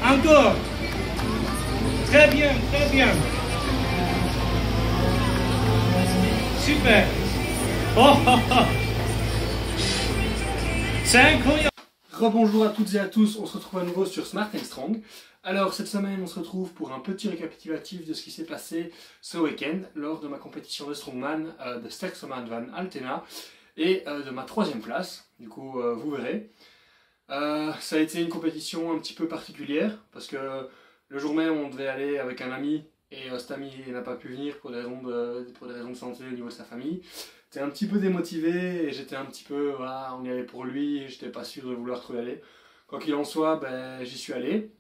Encore. Très bien, très bien. Super. Oh, oh, oh. C'est incroyable. Rebonjour à toutes et à tous, on se retrouve à nouveau sur Smart and Strong. Alors cette semaine on se retrouve pour un petit récapitulatif de ce qui s'est passé ce week-end lors de ma compétition de Strongman de Sterkseman van Altena et de ma 3e place, du coup vous verrez. Ça a été une compétition un petit peu particulière parce que le jour même on devait aller avec un ami et cet ami n'a pas pu venir pour des raisons de santé au niveau de sa famille. J'étais un petit peu démotivé et j'étais un petit peu, voilà, on y allait pour lui et j'étais pas sûr de vouloir trop y aller. Quoi qu'il en soit, ben, j'y suis allé.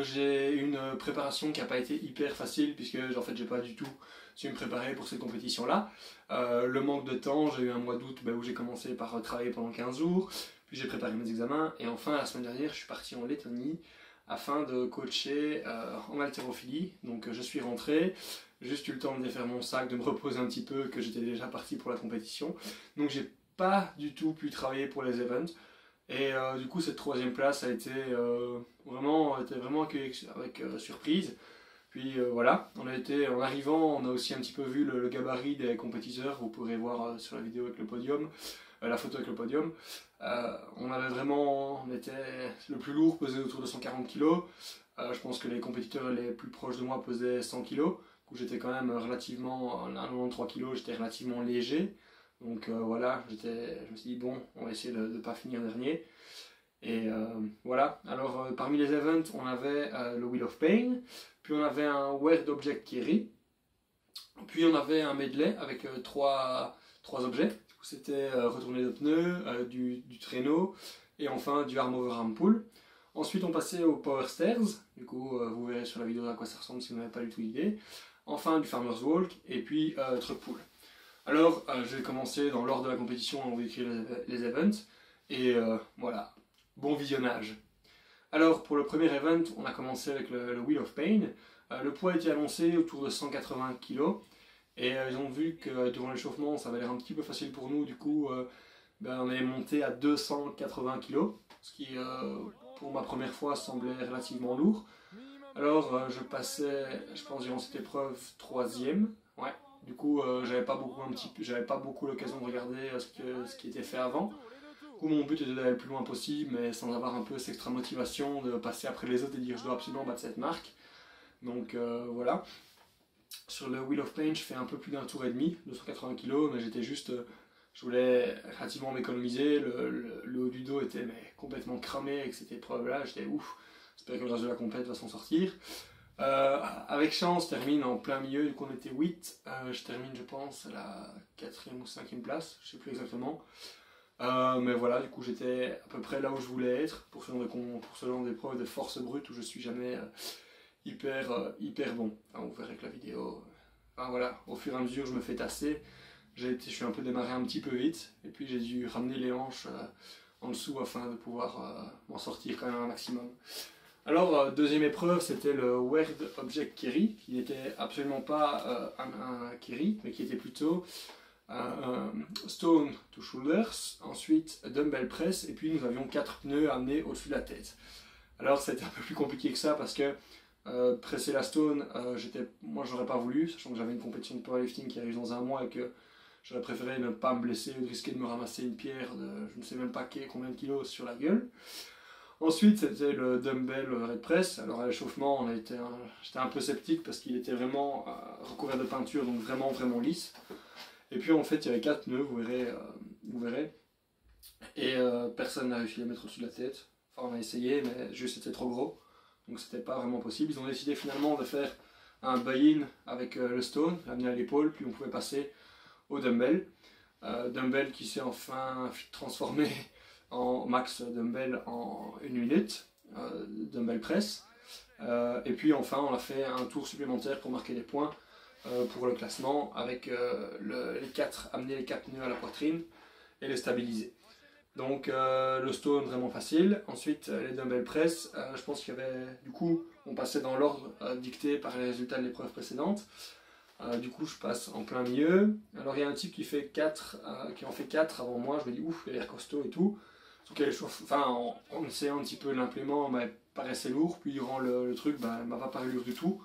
J'ai une préparation qui n'a pas été hyper facile puisque en fait j'ai pas du tout su me préparer pour cette compétition là. Le manque de temps, j'ai eu un mois d'août où j'ai commencé par travailler pendant 15 jours, puis j'ai préparé mes examens et enfin la semaine dernière je suis parti en Lettonie afin de coacher en haltérophilie. Donc je suis rentré, juste eu le temps de défaire mon sac, de me reposer un petit peu, que j'étais déjà parti pour la compétition. Donc j'ai pas du tout pu travailler pour les events. Et du coup cette 3e place a été vraiment accueillie avec surprise. Puis voilà, en arrivant, on a aussi un petit peu vu le gabarit des compétiteurs, vous pourrez voir sur la vidéo avec le podium, la photo avec le podium. On était le plus lourd, pesait autour de 140 kg. Je pense que les compétiteurs les plus proches de moi pesaient 100 kg. Où j'étais quand même relativement, à 93 kg, j'étais relativement léger. Donc voilà, je me suis dit bon, on va essayer de ne pas finir dernier. Et voilà, alors parmi les events, on avait le Wheel of Pain, puis on avait un Weird Object Carry, puis on avait un medley avec trois objets. C'était retourner de pneus, du traîneau et enfin du arm over arm pull. Ensuite on passait au Power Stairs, du coup vous verrez sur la vidéo à quoi ça ressemble si vous n'avez pas du tout idée. Enfin du Farmer's Walk et puis Truck Pull. Alors je vais commencer dans l'ordre de la compétition, on va écrire les events et voilà, bon visionnage. Alors pour le premier event, on a commencé avec le Wheel of Pain. Le poids était annoncé autour de 180 kg. Et ils ont vu que durant l'échauffement, ça avait l'air un petit peu facile pour nous. Du coup, on est monté à 280 kg. Ce qui, pour ma première fois, semblait relativement lourd. Alors je passais, je pense, durant cette épreuve 3e. Ouais. Du coup, j'avais pas beaucoup l'occasion de regarder ce qui était fait avant. Où mon but était d'aller le plus loin possible, mais sans avoir un peu cette extra motivation de passer après les autres et dire je dois absolument battre cette marque. Donc voilà. Sur le Wheel of Pain, je fais un peu plus d'un tour et demi, 280 kg, mais je voulais relativement m'économiser. Le haut du dos était complètement cramé avec cette épreuve-là. J'étais ouf, j'espère que le reste de la compète va s'en sortir. Avec chance, je termine en plein milieu, du coup on était 8. Je termine, je pense, à la 4e ou 5e place, je sais plus exactement. Mais voilà, du coup j'étais à peu près là où je voulais être pour ce genre d'épreuve de force brute où je suis jamais hyper bon. Enfin, vous verrez avec la vidéo. Enfin, voilà, au fur et à mesure je me fais tasser. Je suis un peu démarré un petit peu vite et puis j'ai dû ramener les hanches en dessous afin de pouvoir m'en sortir quand même un maximum. Alors deuxième épreuve, c'était le Weird Object Carry, qui n'était absolument pas un carry, mais qui était plutôt stone to shoulders, ensuite dumbbell press, et puis nous avions 4 pneus amenés au-dessus de la tête. Alors c'était un peu plus compliqué que ça parce que presser la stone, moi j'aurais pas voulu, sachant que j'avais une compétition de powerlifting qui arrive dans un mois et que j'aurais préféré ne pas me blesser ou risquer de me ramasser une pierre de je ne sais même pas combien de kilos sur la gueule. Ensuite c'était le dumbbell overhead press. Alors à l'échauffement j'étais un peu sceptique parce qu'il était vraiment recouvert de peinture, donc vraiment lisse. Et puis en fait il y avait 4 pneus, vous verrez. Et personne n'a réussi à les mettre au-dessus de la tête. Enfin on a essayé mais juste c'était trop gros. Donc c'était pas vraiment possible. Ils ont décidé finalement de faire un buy-in avec le stone, amené à l'épaule, puis on pouvait passer au dumbbell. Dumbbell qui s'est enfin transformé en max dumbbell en 1 minute, dumbbell press. Et puis enfin on a fait un tour supplémentaire pour marquer des points pour le classement avec amener les 4 pneus à la poitrine et les stabiliser. Donc le stone vraiment facile. Ensuite les dumbbell press, je pense qu'il y avait, du coup on passait dans l'ordre dicté par les résultats de l'épreuve précédente. Du coup je passe en plein milieu. Alors il y a un type qui en fait 4 avant moi, je me dis ouf, il a l'air costaud et tout. En essayant un petit peu l'implément, mais paraissait lourd, puis durant le truc, bah, elle m'a pas paru lourd du tout.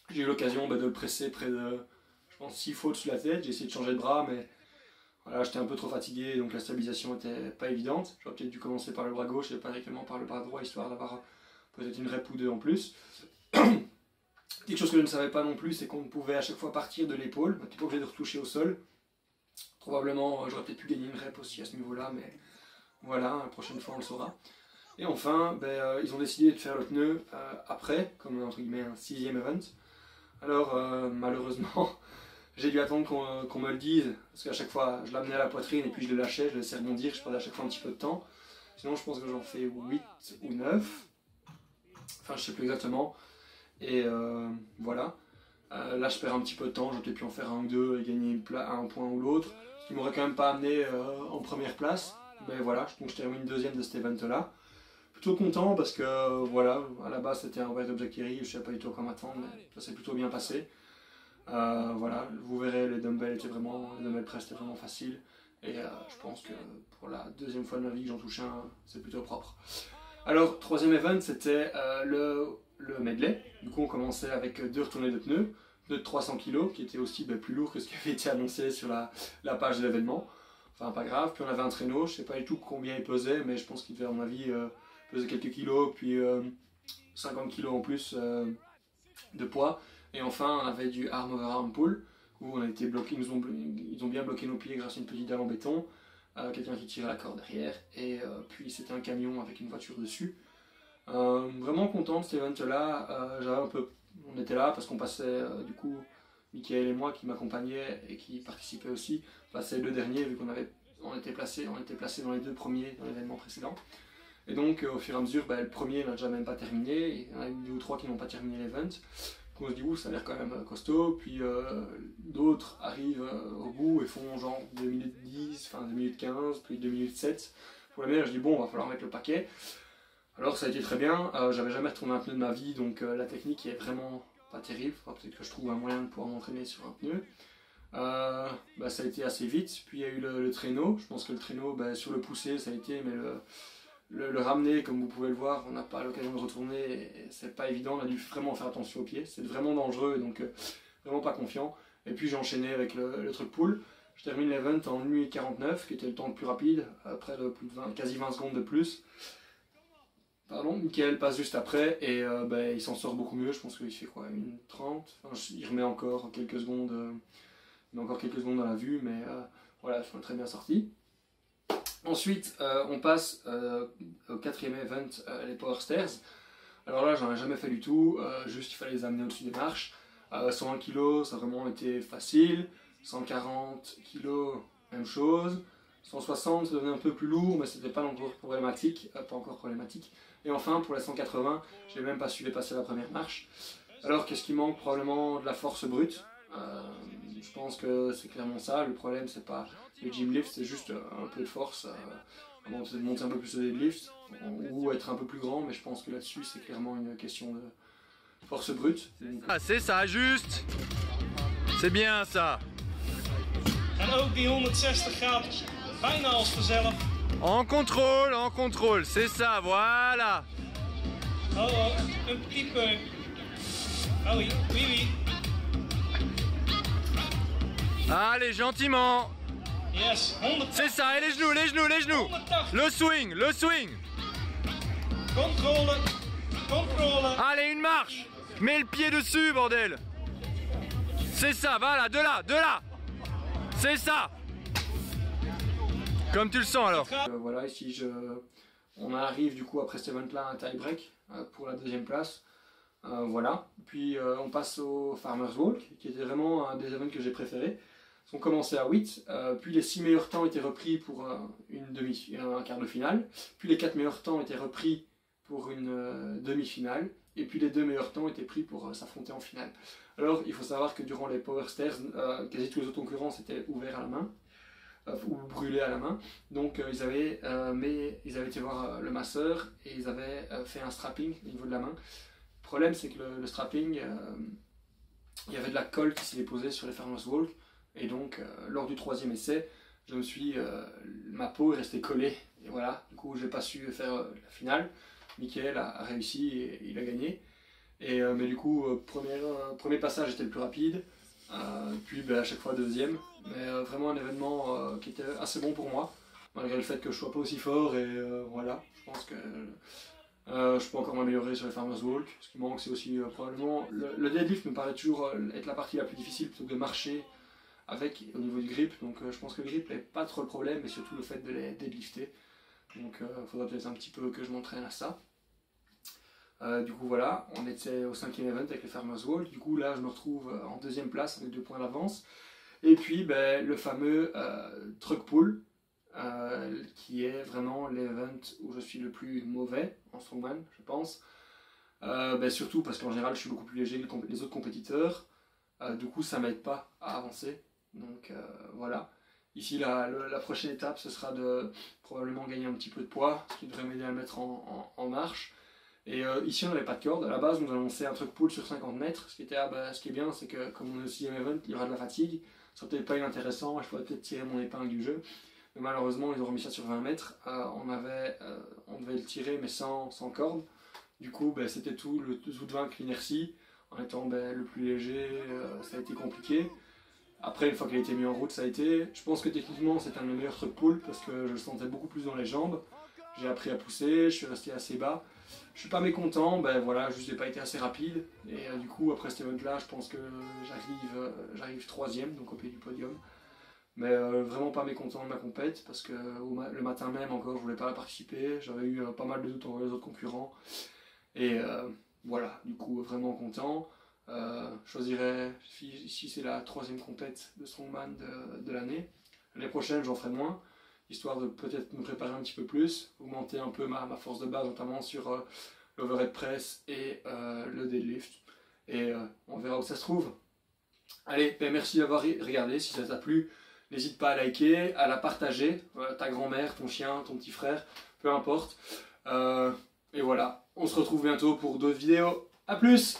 J'ai eu l'occasion de le presser près de, je pense, 6 fois au-dessus de la tête. J'ai essayé de changer de bras, mais voilà, j'étais un peu trop fatigué, donc la stabilisation était pas évidente. J'aurais peut-être dû commencer par le bras gauche et pas directement par le bras droit, histoire d'avoir peut-être une rep ou deux en plus. Quelque chose que je ne savais pas non plus, c'est qu'on pouvait à chaque fois partir de l'épaule, on n'était pas obligé de retoucher au sol. Probablement, j'aurais peut-être pu gagner une rep aussi à ce niveau-là, mais voilà, la prochaine fois on le saura. Et enfin, ils ont décidé de faire le pneu après, comme entre guillemets un 6e event. Alors malheureusement, j'ai dû attendre qu'on me le dise, parce qu'à chaque fois je l'amenais à la poitrine et puis je le lâchais, je le laissais rebondir, je perdais à chaque fois un petit peu de temps. Sinon je pense que j'en fais 8 ou 9, enfin je sais plus exactement. Et voilà, là je perds un petit peu de temps, j'aurais pu en faire un ou deux et gagner un point ou l'autre, ce qui m'aurait quand même pas amené en première place. Mais voilà, donc je termine deuxième de cet event là. Plutôt content parce que voilà, à la base c'était un vrai Jack Kerry, je ne savais pas du tout comment m'attendre, mais ça s'est plutôt bien passé. Voilà, vous verrez, les dumbbell press étaient vraiment faciles. Et je pense que pour la deuxième fois de ma vie que j'en touche un, c'est plutôt propre. Alors, troisième event, c'était le medley. Du coup, on commençait avec 2 retournées de pneus de 300 kg, qui étaient aussi plus lourds que ce qui avait été annoncé sur la page de l'événement. Enfin, pas grave. Puis on avait un traîneau, je ne sais pas du tout combien il pesait, mais je pense qu'il devait, à mon avis, peser quelques kilos, puis 50 kg en plus de poids. Et enfin, on avait du arm over arm pull, où on a été bloqué, ils ont bien bloqué nos pieds grâce à une petite dalle en béton, quelqu'un qui tirait la corde derrière, et puis c'était un camion avec une voiture dessus. Vraiment content de cet event-là, on était là parce qu'on passait, du coup, Mickaël et moi qui m'accompagnaient et qui participaient aussi, passaient le dernier vu on était placés dans les 2 premiers dans l'événement précédent. Et donc au fur et à mesure, le premier n'a déjà même pas terminé, il y en a 2 ou 3 qui n'ont pas terminé l'event. On se dit ouh, ça a l'air quand même costaud, puis d'autres arrivent au bout et font genre 2 minutes 10, enfin 2 minutes 15, puis 2 minutes 7. Pour la meilleure, je dis bon, va falloir mettre le paquet. Alors ça a été très bien, j'avais jamais retourné un pneu de ma vie, donc la technique est vraiment pas terrible. Peut-être que je trouve un moyen de pouvoir m'entraîner sur un pneu. Ça a été assez vite, puis il y a eu le traîneau. Je pense que le traîneau, sur le pousser ça a été, mais le ramener, comme vous pouvez le voir, on n'a pas l'occasion de retourner, et c'est pas évident, on a dû vraiment faire attention aux pieds, c'est vraiment dangereux, donc vraiment pas confiant. Et puis j'ai enchaîné avec le truc pull. Je termine l'event en 1 minute 49, qui était le temps le plus rapide, près de quasi 20 secondes de plus. Pardon, Mickaël passe juste après et il s'en sort beaucoup mieux, je pense qu'il fait quoi, 1:30, enfin, il remet encore quelques secondes, dans la vue, mais voilà, je suis très bien sorti. Ensuite, on passe au 4e event, les Power Stairs. Alors là, j'en ai jamais fait du tout, juste il fallait les amener au-dessus des marches. 101 kg, ça a vraiment été facile. 140 kg, même chose. 160, ça devenait un peu plus lourd, mais c'était pas encore problématique. Et enfin, pour les 180, je n'ai même pas su dépasser la première marche. Alors, qu'est-ce qui manque? Probablement de la force brute. Je pense que c'est clairement ça. Le problème, c'est pas le gym lift, c'est juste un peu de force. Monter un peu plus le deadlift ou être un peu plus grand, mais je pense que là-dessus, c'est clairement une question de force brute. Ah, c'est ça, juste. C'est bien ça. En ook die 160 gaat bijna als vanzelf. En contrôle, c'est ça, voilà. Oh, un petit peu. Ah oui, oui, oui. Allez, gentiment. Yes, 180. C'est ça, et les genoux. 180. Le swing. Contrôle. Allez, une marche. Mets le pied dessus, bordel. C'est ça, voilà, de là. C'est ça. Comme tu le sens alors. Voilà, ici on arrive du coup après cet event-là à un tie-break pour la 2e place. Voilà, puis on passe au Farmers Walk, qui était vraiment un des events que j'ai préférés. On commençait à 8, puis les 6 meilleurs temps étaient repris pour un quart de finale, puis les 4 meilleurs temps étaient repris pour une demi-finale, et puis les 2 meilleurs temps étaient pris pour s'affronter en finale. Alors il faut savoir que durant les Power Stairs, quasi tous les autres concurrents étaient ouverts à la main, ou brûlés à la main, donc ils avaient été voir le masseur, et ils avaient fait un strapping au niveau de la main. Le problème c'est que le strapping, il y avait de la colle qui s'est déposée sur les Farmers Walk, et donc lors du 3e essai, ma peau est restée collée, et voilà, du coup j'ai pas su faire la finale. Mickaël a réussi et il a gagné. Mais du coup, premier passage était le plus rapide, puis à chaque fois deuxième. Mais vraiment un événement qui était assez bon pour moi, malgré le fait que je sois pas aussi fort. Et voilà, je pense que je peux encore m'améliorer sur les Farmers Walk. Ce qui manque, c'est aussi probablement... Le deadlift me paraît toujours être la partie la plus difficile plutôt que de marcher avec au niveau du grip. Donc je pense que le grip n'est pas trop le problème, mais surtout le fait de les deadlifter. Donc il faudra peut-être un petit peu que je m'entraîne à ça. Du coup voilà, on était au 5e event avec les Farmers Walk. Du coup là je me retrouve en 2e place avec 2 points d'avance. Et puis le fameux truck pull, qui est vraiment l'event où je suis le plus mauvais en strongman, je pense. Surtout parce qu'en général je suis beaucoup plus léger que les autres compétiteurs. Du coup ça m'aide pas à avancer. Donc voilà. Ici la prochaine étape ce sera de probablement gagner un petit peu de poids, ce qui devrait m'aider à le mettre en marche. Et ici on n'avait pas de corde, à la base on nous annonçait un truck pull sur 50 mètres, ce qui est bien c'est que comme on est au 6e event, il y aura de la fatigue, ça serait peut-être pas inintéressant, je pourrais peut-être tirer mon épingle du jeu, mais malheureusement ils ont remis ça sur 20 mètres, on devait le tirer mais sans corde, du coup c'était tout de vaincre l'inertie, en étant le plus léger, ça a été compliqué. Après une fois qu'il a été mis en route ça a été, je pense que techniquement c'est un de mes meilleurs truck pull parce que je le sentais beaucoup plus dans les jambes, j'ai appris à pousser, je suis resté assez bas. Je suis pas mécontent, voilà, juste j'ai pas été assez rapide. Et du coup, après cet event là, je pense que j'arrive 3e, donc au pied du podium. Mais vraiment pas mécontent de ma compète, parce que le matin même encore, je voulais pas participer. J'avais eu pas mal de doutes envers les autres concurrents. Et voilà, du coup, vraiment content. Je choisirais, ici c'est la 3e compète de strongman de l'année. L'année prochaine, j'en ferai moins, histoire de peut-être me préparer un petit peu plus, augmenter un peu ma force de base, notamment sur l'overhead press et le deadlift. Et on verra où ça se trouve. Allez, merci d'avoir regardé. Si ça t'a plu, n'hésite pas à liker, à la partager. Ta grand-mère, ton chien, ton petit frère, peu importe. Et voilà, on se retrouve bientôt pour d'autres vidéos. A plus!